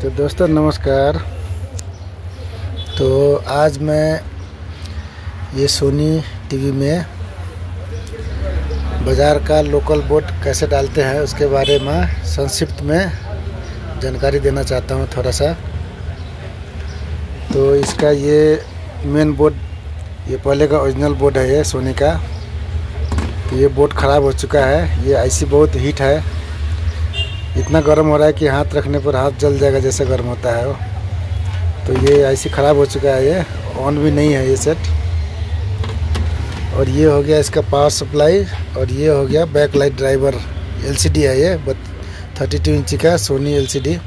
तो दोस्तों नमस्कार। तो आज मैं ये सोनी टीवी में बाज़ार का लोकल बोर्ड कैसे डालते हैं उसके बारे में संक्षिप्त में जानकारी देना चाहता हूँ थोड़ा सा। तो इसका ये मेन बोर्ड, ये पहले का ओरिजिनल बोर्ड है ये सोनी का। तो ये बोर्ड ख़राब हो चुका है। ये आईसी बहुत हीट है, इतना गर्म हो रहा है कि हाथ रखने पर हाथ जल जाएगा जैसे गर्म होता है वो। तो ये आईसी ख़राब हो चुका है, ये ऑन भी नहीं है ये सेट। और ये हो गया इसका पावर सप्लाई, और ये हो गया बैक लाइट ड्राइवर। एलसीडी है ये 32 इंची का सोनी एलसीडी।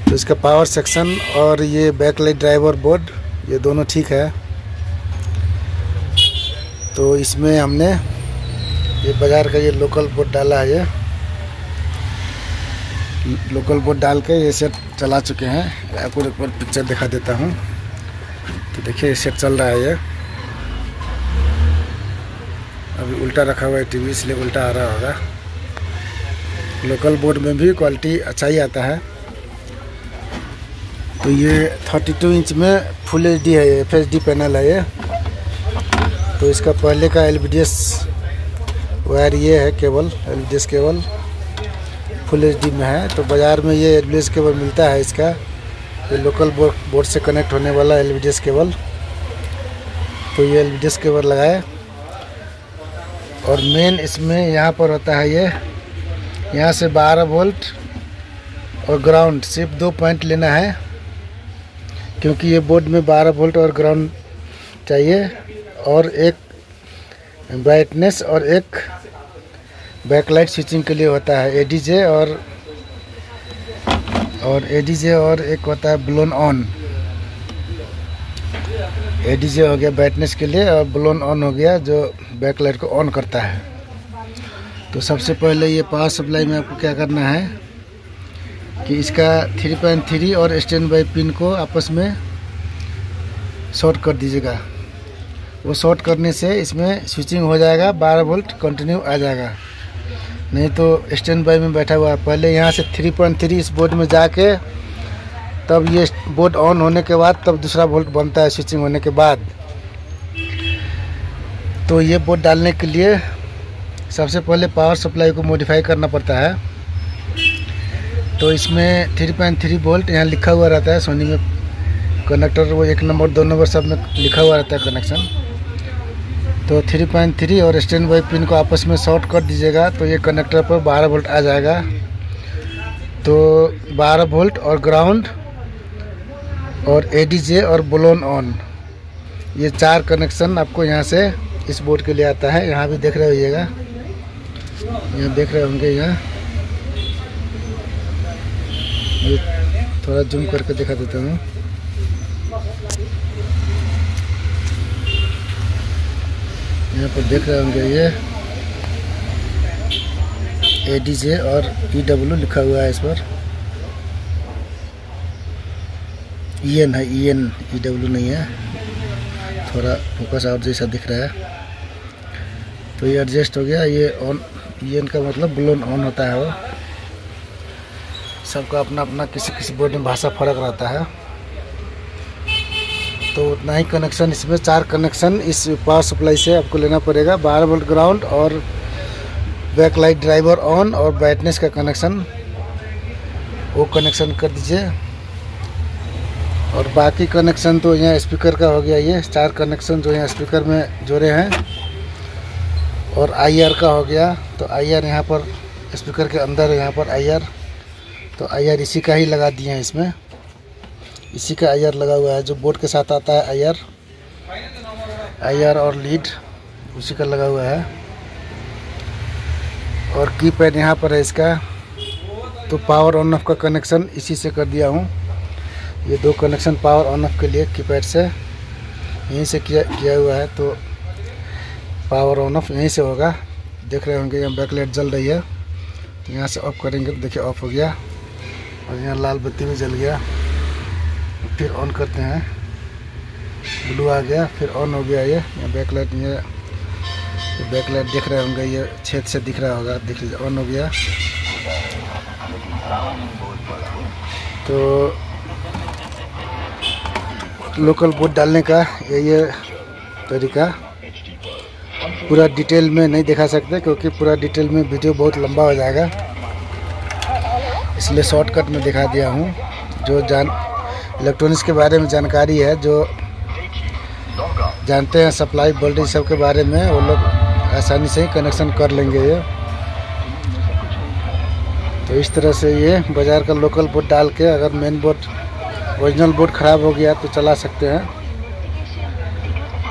तो इसका पावर सेक्शन और ये बैक लाइट ड्राइवर बोर्ड ये दोनों ठीक है। तो इसमें हमने ये बाज़ार का ये लोकल बोर्ड डाला है। ये लोकल बोर्ड डाल के ये सेट चला चुके हैं। आपको एक बार पिक्चर दिखा देता हूँ। तो देखिए ये सेट चल रहा है। ये अभी उल्टा रखा हुआ है टीवी, इसलिए उल्टा आ रहा होगा। लोकल बोर्ड में भी क्वालिटी अच्छा ही आता है। तो ये 32 इंच में फुल एचडी है, ये FHD पैनल है ये। तो इसका पहले का LVDS वायर ये है, cable LVDS cable full HD में है। तो बाज़ार में ये LVDS केबल मिलता है इसका, ये लोकल बोर्ड से कनेक्ट होने वाला LVDS केबल। तो ये LVDS केबल लगाए। और मेन इसमें यहाँ पर होता है ये, यहाँ से 12 वोल्ट और ग्राउंड, सिर्फ 2 पॉइंट लेना है, क्योंकि ये बोर्ड में 12 वोल्ट और ग्राउंड चाहिए। और एक ब्राइटनेस और एक बैकलाइट स्विचिंग के लिए होता है ADJ और एक होता है ब्लोन ऑन। ADJ हो गया ब्राइटनेस के लिए, और ब्लोन ऑन हो गया जो बैकलाइट को ऑन करता है। तो सबसे पहले ये पावर सप्लाई में आपको क्या करना है कि इसका 3.3 और स्टैंड बाई पिन को आपस में शॉर्ट कर दीजिएगा। वो शॉर्ट करने से इसमें स्विचिंग हो जाएगा, 12 वोल्ट कंटिन्यू आ जाएगा। नहीं तो स्टैंड बाई में बैठा हुआ है। पहले यहाँ से 3.3 इस बोर्ड में जाके तब ये बोर्ड ऑन होने के बाद तब दूसरा वोल्ट बनता है स्विचिंग होने के बाद। तो ये बोर्ड डालने के लिए सबसे पहले पावर सप्लाई को मॉडिफाई करना पड़ता है। तो इसमें 3.3 वोल्ट यहाँ लिखा हुआ रहता है सोनी में कनेक्टर, वो 1 नंबर 2 नंबर सब में लिखा हुआ रहता है कनेक्शन। तो 3.3 और स्टैंड बाई पिन को आपस में शॉर्ट कर दीजिएगा, तो ये कनेक्टर पर 12 वोल्ट आ जाएगा। तो 12 वोल्ट और ग्राउंड और ADJ और ब्लोन ऑन, ये 4 कनेक्शन आपको यहाँ से इस बोर्ड के लिए आता है। यहाँ भी देख रहे होइएगा, यहाँ देख रहे होंगे। यहाँ ये थोड़ा जूम करके दिखा देता हूँ। यहाँ पर देख रहे होंगे ये ADJ और EW लिखा हुआ है इस पर। EN है, EW नहीं है, थोड़ा फोकस आउट जैसा दिख रहा है। तो ये एडजस्ट हो गया। ये ऑन, EN का मतलब ब्लोन ऑन होता है वो। सबका अपना अपना किसी बोर्ड में भाषा फ़र्क रहता है। तो उतना ही कनेक्शन इसमें 4 कनेक्शन इस पावर सप्लाई से आपको लेना पड़ेगा। 12 वोल्ट ग्राउंड और बैक लाइट ड्राइवर ऑन और ब्राइटनेस का कनेक्शन, वो कनेक्शन कर दीजिए। और बाकी कनेक्शन तो यहाँ स्पीकर का हो गया। ये 4 कनेक्शन जो यहाँ स्पीकर में जोड़े हैं। और IR का हो गया। तो IR यहाँ पर स्पीकर के अंदर, यहाँ पर IR, तो IR इसी का ही लगा दिए हैं इसमें। इसी का IR लगा हुआ है जो बोर्ड के साथ आता है। IR और लीड उसी का लगा हुआ है। और कीपैड यहाँ पर है इसका। तो पावर ऑन ऑफ का कनेक्शन इसी से कर दिया हूँ। ये 2 कनेक्शन पावर ऑन ऑफ के लिए कीपैड से यहीं से किया हुआ है। तो पावर ऑन ऑफ यहीं से होगा। देख रहे होंगे यहाँ बैकलाइट जल रही है। तो यहाँ से ऑफ करेंगे तो देखिए ऑफ हो गया, और यहाँ लाल बत्ती भी जल गया। फिर ऑन करते हैं, ब्लू आ गया, फिर ऑन हो गया। ये बैकलाइट, ये बैकलाइट देख रहे होंगे, ये छेद से दिख रहा होगा, देख लीजिए ऑन हो गया। तो लोकल बोर्ड डालने का ये तरीका पूरा डिटेल में नहीं दिखा सकते, क्योंकि पूरा डिटेल में वीडियो बहुत लंबा हो जाएगा, इसलिए शॉर्टकट में दिखा दिया हूँ। जो इलेक्ट्रॉनिक्स के बारे में जानकारी है, जो जानते हैं सप्लाई वोल्टेज सब के बारे में, वो लोग आसानी से ही कनेक्शन कर लेंगे ये। तो इस तरह से ये बाज़ार का लोकल बोर्ड डाल के, अगर मेन बोर्ड ओरिजिनल बोर्ड ख़राब हो गया तो चला सकते हैं।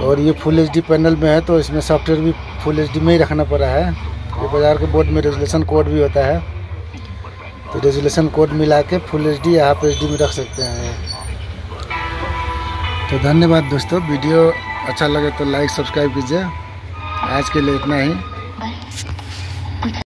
और ये फुल एचडी पैनल में है, तो इसमें सॉफ्टवेयर भी फुल एचडी में ही रखना पड़ा है। ये बाज़ार के बोर्ड में रेजोल्यूशन कोड भी होता है, तो रेजोल्यूशन कोड मिला के फुल एचडी या हाफ एचडी में रख सकते हैं। तो धन्यवाद दोस्तों, वीडियो अच्छा लगे तो लाइक सब्सक्राइब कीजिए। आज के लिए इतना ही।